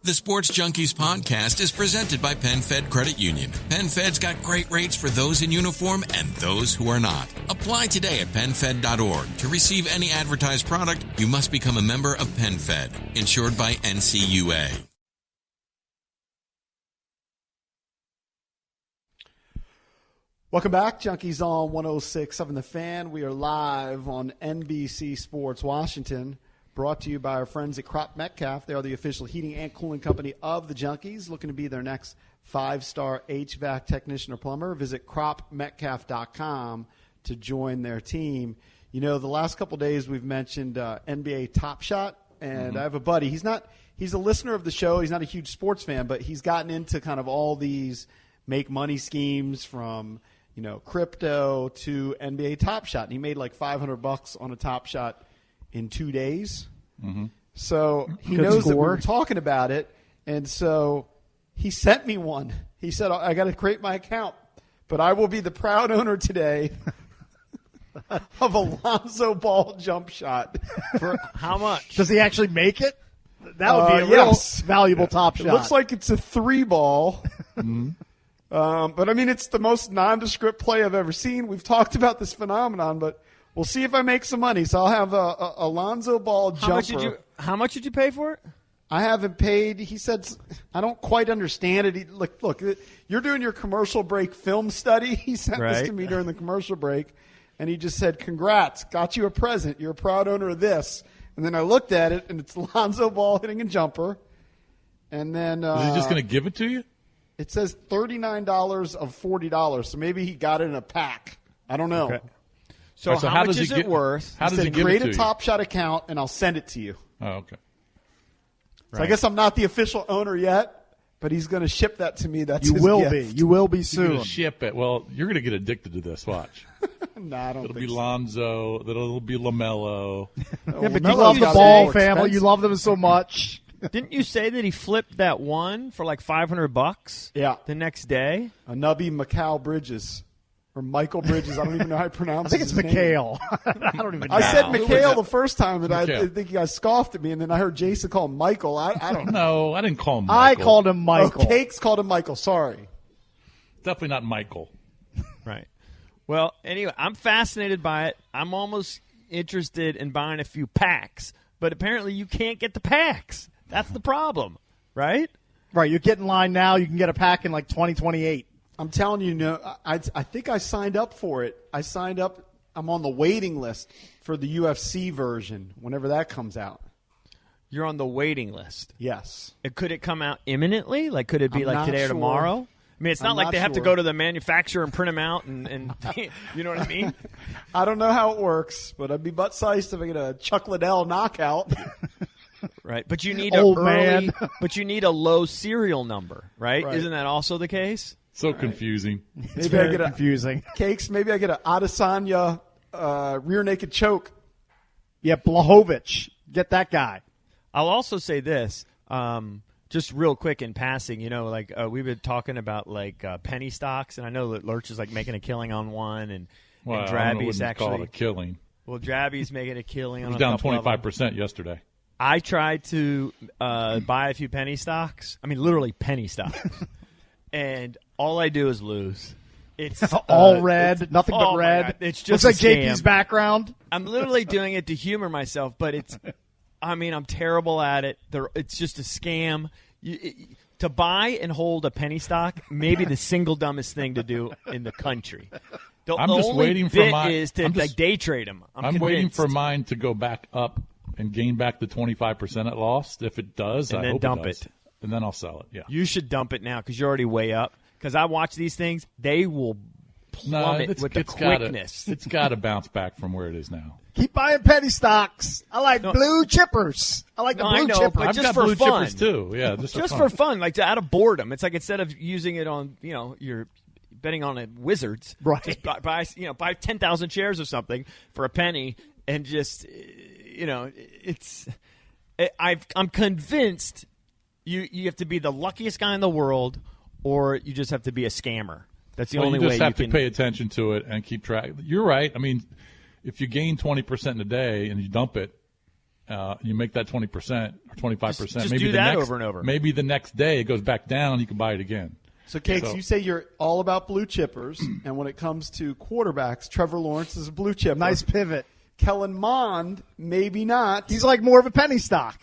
The Sports Junkies podcast is presented by PenFed Credit Union. PenFed's got great rates for those in uniform and those who are not. Apply today at PenFed.org. To receive any advertised product, you must become a member of PenFed, insured by NCUA. Welcome back, Junkies on 106.7 The Fan. We are live on NBC Sports Washington, brought to you by our friends at Crop Metcalf. They are the official heating and cooling company of the Junkies, looking to be their next 5-star HVAC technician or plumber. Visit cropmetcalf.com to join their team. You know, the last couple of days we've mentioned NBA Top Shot, and I have a buddy. He's a listener of the show. He's not a huge sports fan, but he's gotten into kind of all these make money schemes from – crypto to NBA Top Shot. And he made like $500 on a Top Shot in 2 days. Mm-hmm. So he knows that we were talking about it. And so he sent me one. He said, I got to create my account, but I will be the proud owner today of Alonzo Ball jump shot. For how much? Does he actually make it? That would be a real valuable Top Shot. It looks like it's a 3-ball. Mm-hmm. But, I mean, it's the most nondescript play I've ever seen. We've talked about this phenomenon, but we'll see if I make some money. So I'll have a Alonzo Ball jumper. How much did you pay for it? I haven't paid. He said, I don't quite understand it. Look, you're doing your commercial break film study. He sent this to me during the commercial break, and he just said, congrats, got you a present. You're a proud owner of this. And then I looked at it, and it's Alonzo Ball hitting a jumper. And then is he just going to give it to you? It says $39 of $40, so maybe he got it in a pack. I don't know. Okay. So how much is it worth? How does he give create it to a Top Shot account, and I'll send it to you. Oh, okay. So I guess I'm not the official owner yet, but he's going to ship that to me. That's you his will gift. be. You will be You're soon. going to ship it. Well, you're going to get addicted to this. Watch. No, I don't It'll think be so. Lonzo. It'll be LaMelo. Yeah, but you Melo's love the got Ball more family. expensive. You love them so much. Didn't you say that he flipped that one for like $500? Yeah. The next day? A Nubby Macau Bridges. Or Michael Bridges. I don't even know how to pronounce I think it's his name. McHale. I don't even know. I said McHale the first time, and I McHale. think you guys scoffed at me, and then I heard Jason call him Michael. I don't know. No, I didn't call him I Michael. called him Michael. Oh, Cakes called him Michael. Sorry. Definitely not Michael. Right. Well, anyway, I'm fascinated by it. I'm almost interested in buying a few packs, but apparently you can't get the packs. That's the problem, right? Right, you get in line now. You can get a pack in like 2028. I'm telling you, I think I signed up for it. I signed up. I'm on the waiting list for the UFC version whenever that comes out. You're on the waiting list. Yes. Could it come out imminently? Like, could it be I'm like not today or sure. tomorrow? I mean, it's not I'm like not they have to sure. go to the manufacturer and print them out and you know what I mean? I don't know how it works, but I'd be butt-sized if I get a Chuck Liddell knockout. Right, but you need Old a man. but you need a low serial number, right? Right. Isn't that also the case? So confusing. It's Maybe very I get confusing. Cakes. Maybe I get a Adesanya rear naked choke. Yeah, Blachowicz. Get that guy. I'll also say this, just real quick in passing. You know, like we've been talking about like penny stocks, and I know that Lurch is like making a killing on one, and Well, I Drabby's wouldn't call it actually a killing. well, Drabby's making a killing It on was a down couple of them. 25% yesterday. I tried to buy a few penny stocks. I mean, literally penny stocks. And all I do is lose. It's All red, nothing oh but my red. God, it's just looks like a scam. JP's background. I'm literally doing it to humor myself, but I'm terrible at it. It's just a scam. To buy and hold a penny stock, maybe the single dumbest thing to do in the country. I'm the just only waiting for bit mine. is to I'm just- like day trade them. I'm waiting for mine to go back up and gain back the 25% it lost. If it does, And I then hope dump it does. it. And then I'll sell it, yeah. You should dump it now because you're already way up. Because I watch these things, they will plummet with the quickness. It's got to bounce back from where it is now. Keep buying penny stocks. I like blue chippers. I like the No, blue I know, chippers. but I've just got for blue fun. chippers too. Yeah, just for fun, like out of boredom. It's like instead of using it on, you're betting on a Wizards, Right. Just buy 10,000 shares or something for a penny, and just, I'm convinced you have to be the luckiest guy in the world, or you just have to be a scammer. That's the only you way just have you to can pay attention to it and keep track. You're right. I mean, if you gain 20% in a day and you dump it, you make that 20% or 25%. Just maybe do that over and over. Maybe the next day it goes back down. You can buy it again. So, Cakes, you say you're all about blue chippers, and when it comes to quarterbacks, Trevor Lawrence is a blue chipper. Nice pivot. Kellen Mond, maybe not. He's like more of a penny stock.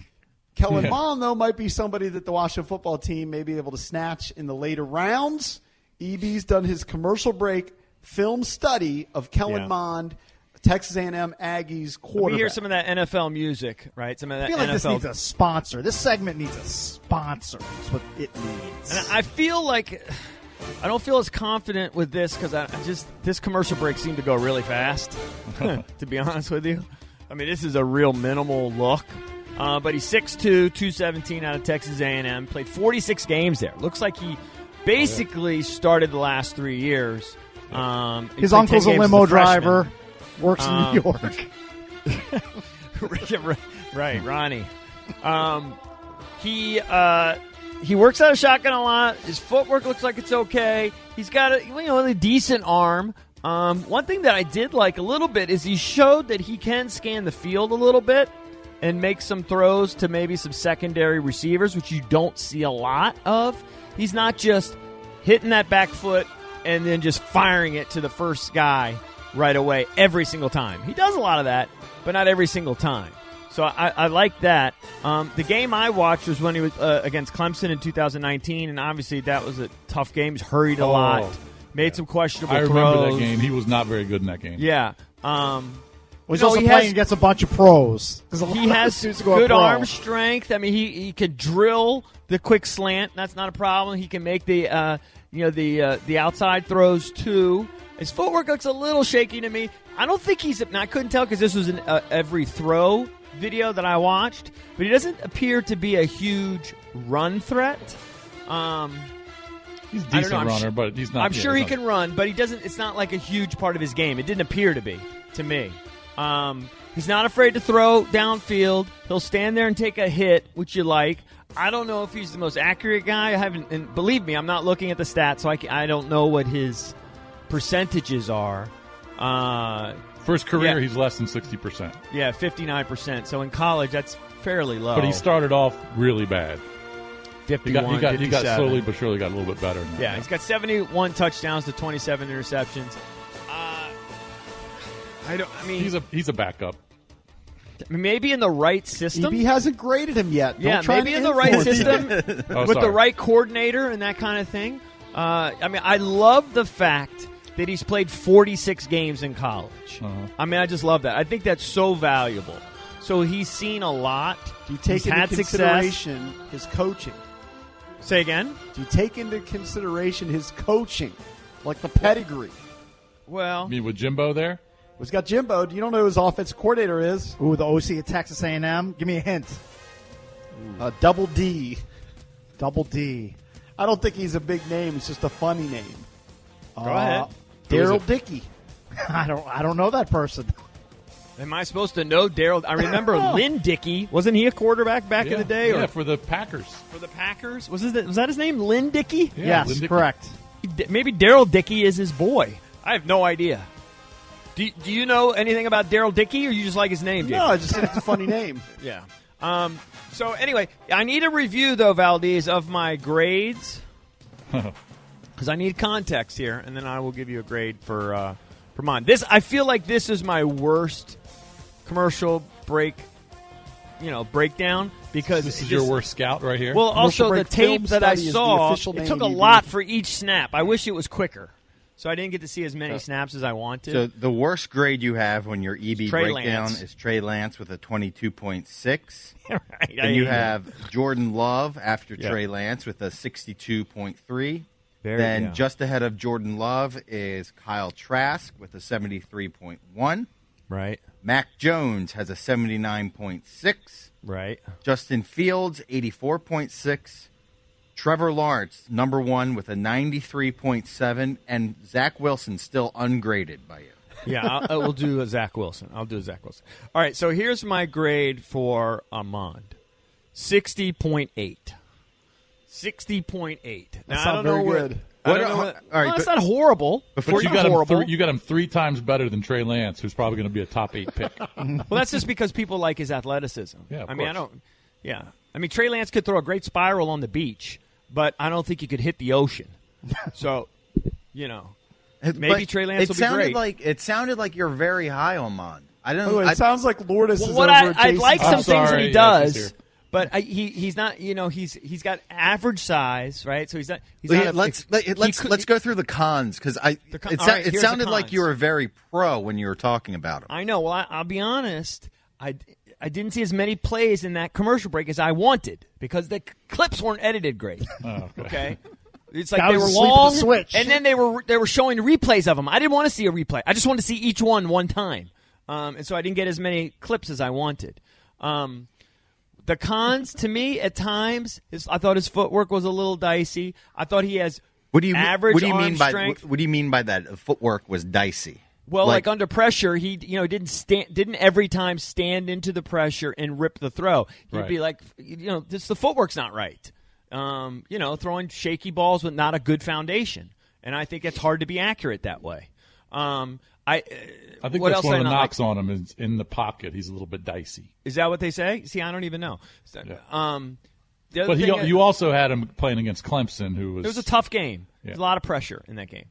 Kellen Mond, though, might be somebody that the Washington football team may be able to snatch in the later rounds. EB's done his commercial break film study of Kellen Mond, Texas A&M Aggies quarterback. We hear some of that NFL music, right? Some of that I feel like NFL. this needs a sponsor. This segment needs a sponsor. That's what it needs. And I feel like I don't feel as confident with this because this commercial break seemed to go really fast, to be honest with you. I mean, this is a real minimal look. But he's 6'2", 217 out of Texas A&M. Played 46 games there. Looks like he basically started the last 3 years. His uncle's a limo driver. Works in New York. Right, Ronnie. He works out of shotgun a lot. His footwork looks like it's okay. He's got a decent arm. One thing that I did like a little bit is he showed that he can scan the field a little bit and make some throws to maybe some secondary receivers, which you don't see a lot of. He's not just hitting that back foot and then just firing it to the first guy right away every single time. He does a lot of that, but not every single time. So I like that. The game I watched was when he was against Clemson in 2019, and obviously that was a tough game. He's hurried a lot, made some questionable throws. I remember that game. He was not very good in that game. Yeah. He's also playing against a bunch of pros. He has good arm strength. I mean, he can drill the quick slant. That's not a problem. He can make the outside throws too. His footwork looks a little shaky to me. I don't think I couldn't tell because this was an every throw video that I watched, but he doesn't appear to be a huge run threat. He's a decent runner, but he's not. I'm sure he can run, but he doesn't. It's not like a huge part of his game. It didn't appear to be to me. He's not afraid to throw downfield. He'll stand there and take a hit, which you like. I don't know if he's the most accurate guy. I haven't, and believe me, I'm not looking at the stats, so I don't know what his percentages are. For his career, he's less than 60%. Yeah, 59%. So in college, that's fairly low. But he started off really bad. 51, he got slowly but surely got a little bit better. Now. Yeah, he's got 71 touchdowns to 27 interceptions. He's a backup. Maybe in the right system. EB hasn't graded him yet. Maybe in the right system with the right coordinator and that kind of thing. I love the fact that he's played 46 games in college. Uh-huh. I just love that. I think that's so valuable. So he's seen a lot. Do you take into consideration his coaching? Say again? Do you take into consideration his coaching, like the pedigree? Well, you mean with Jimbo there? He's got Jimbo. You don't know who his offensive coordinator is. Ooh, the OC at Texas A&M. Give me a hint. Double D. Double D. I don't think he's a big name. It's just a funny name. Go ahead. Daryl Dickey. I don't know that person. Am I supposed to know Daryl? I remember Lynn Dickey. Wasn't he a quarterback back in the day? Yeah, for the Packers. For the Packers? Was that his name, Lynn Dickey? Yeah, yes, correct. Maybe Daryl Dickey is his boy. I have no idea. Do you know anything about Daryl Dickey, or you just like his name, Jake? No, I just think it's a funny name. Yeah. So anyway, I need a review, though, Valdez, of my grades. Because I need context here, and then I will give you a grade for Mond. I feel like this is my worst commercial breakdown because this is your worst scout right here. Well, also the tape that I saw, it took a lot for each snap. I wish it was quicker, so I didn't get to see as many snaps as I wanted. So the worst grade you have on your EB breakdown Lance. is Trey Lance with a 22.6. Right. And you have Jordan Love after Trey Lance with a 62.3. Then just ahead of Jordan Love is Kyle Trask with a 73.1. Right. Mac Jones has a 79.6. Right. Justin Fields, 84.6. Trevor Lawrence, number one, with a 93.7. And Zach Wilson still ungraded by you. Yeah, we'll do a Zach Wilson. I'll do a Zach Wilson. All right, so here's my grade for Mond. 60.8. 60.8. That's not very good. All right, That's not horrible. But you got him 3 times better than Trey Lance, who's probably going to be a top 8 pick. Well, that's just because people like his athleticism. Yeah, of I mean, course. I mean, Trey Lance could throw a great spiral on the beach, but I don't think he could hit the ocean. So, maybe Trey Lance will be great. It sounded like you're very high on Mond. It sounds like Lourdes is what over I like some things that he does. Yes, but he's not. He's got average size, right? So he's not. Let's go through the cons because it sounded like you were very pro when you were talking about him. I know. Well, I'll be honest. I didn't see as many plays in that commercial break as I wanted because the clips weren't edited great. Oh, okay. It's like I they was were asleep at long, the switch. and then they were showing replays of them. I didn't want to see a replay. I just wanted to see each one time, and so I didn't get as many clips as I wanted. The cons, to me, at times, I thought his footwork was a little dicey. I thought he has average arm strength. What do you mean by that? The footwork was dicey. Well, like under pressure, he didn't every time stand into the pressure and rip the throw. He'd be like, the footwork's not right. Throwing shaky balls with not a good foundation, and I think it's hard to be accurate that way. I think that's one of the knocks on him is in the pocket. He's a little bit dicey. Is that what they say? See, I don't even know. Yeah. But you also had him playing against Clemson, who was... It was a tough game. Yeah. There's a lot of pressure in that game.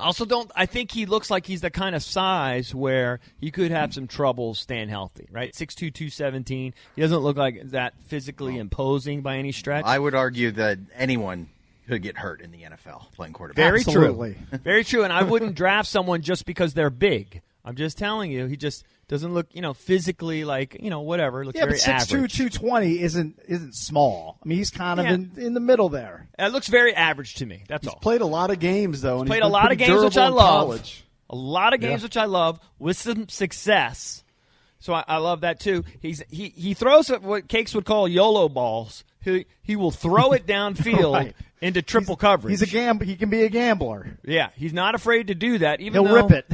I think he looks like he's the kind of size where he could have some trouble staying healthy, right? 6'2", 217. He doesn't look like that physically imposing by any stretch. I would argue that anyone could get hurt in the NFL playing quarterback. Very Absolutely. true. Very true. And I wouldn't draft someone just because they're big. I'm just telling you, he just doesn't look, physically like, whatever. Looks very but 6'2", average. 220 isn't small. I mean, he's kind of in the middle there. It looks very average to me. That's all. Played a lot of games, though. Played a lot of games, which I love. College. A lot of games, which I love, with some success. So I love that, too. He throws what Cakes would call YOLO balls. He will throw it downfield Right. into triple coverage. He can be a gambler. Yeah, he's not afraid to do that. He'll rip it.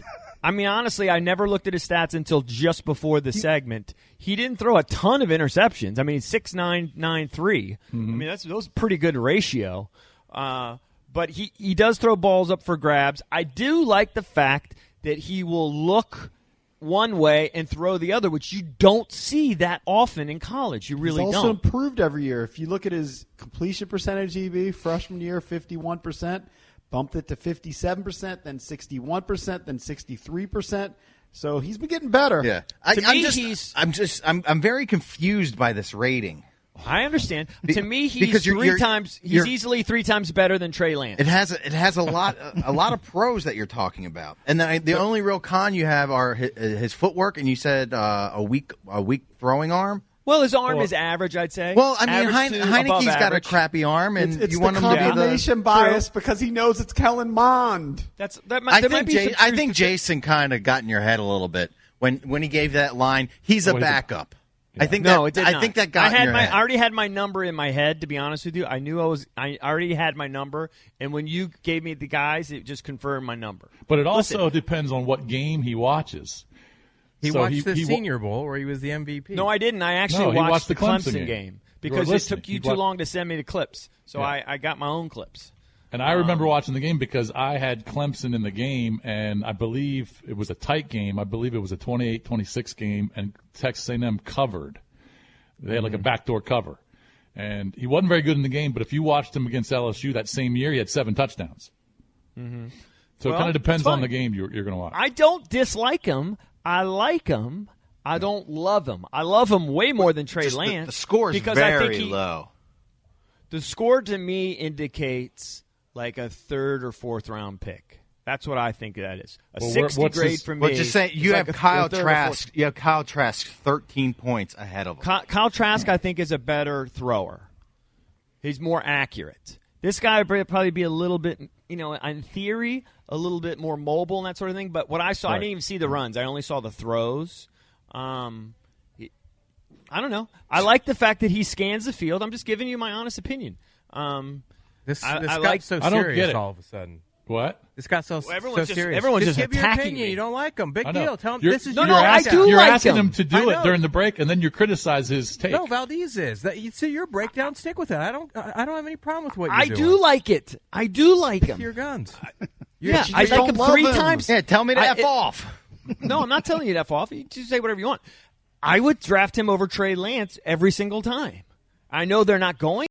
I mean, honestly, I never looked at his stats until just before the segment. He didn't throw a ton of interceptions. I mean, 6'9", 9'3". I mean, that's a pretty good ratio. But he does throw balls up for grabs. I do like the fact that he will look one way and throw the other, which you don't see that often in college. You really don't. He's also improved every year. If you look at his completion percentage, EB, freshman year, 51%. Bumped it to 57%, then 61%, then 63%. So he's been getting better. Yeah, I'm very confused by this rating. I understand. To me, he's easily 3 times better than Trey Lance. It has a lot of pros that you're talking about, and then the only real con you have are his footwork, and you said a weak throwing arm. Well, his arm is average, I'd say. Well, I mean, Heineke's got a crappy arm, and it's you want the him to be the combination bias because he knows it's Kellen Mond. I think Jason kind of got in your head a little bit when he gave that line. He's a backup. Yeah. I think that got in your head. I already had my number in my head. To be honest with you, I knew I already had my number, and when you gave me the guys, it just confirmed my number. But it also depends on what game he watches. He watched the Senior Bowl where he was the MVP. No, I didn't. I actually watched the Clemson game because it took you too long to send me the clips. So I got my own clips. And I remember watching the game because I had Clemson in the game, and I believe it was a tight game. I believe it was a 28-26 game, and Texas A&M covered. They had like a backdoor cover. And he wasn't very good in the game, but if you watched him against LSU that same year, he had 7 touchdowns. Mm-hmm. So it kind of depends on the game you're going to watch. I don't dislike him. I like him. I don't love him. I love him way more than Trey Lance. The score is very low. The score to me indicates like a 3rd or 4th round pick. That's what I think that is. 60 grade for me. But just saying, you have Kyle Trask. You have Kyle Trask 13 points ahead of him. Kyle Trask, I think, is a better thrower. He's more accurate. This guy would probably be a little bit, in theory, a little bit more mobile and that sort of thing. But what I saw, I didn't even see the runs. I only saw the throws. I don't know. I like the fact that he scans the field. I'm just giving you my honest opinion. This got so serious all of a sudden. What? This got so everyone's serious. Everyone's just give your attacking opinion. me. You don't like him. Big I know. deal. Tell him You're- this is you're your asking, I do You're like asking him. him to do it during the break, and then you criticize his take. No, Valdez is. It's your breakdown. Stick with it. I don't have any problem with what you're I doing. do like it. I do like him. Your guns. Yeah, you I just like don't him love 3 him. times. Yeah, tell me to F it- off. No, I'm not telling you to F off. You just say whatever you want. I would draft him over Trey Lance every single time. I know they're not going.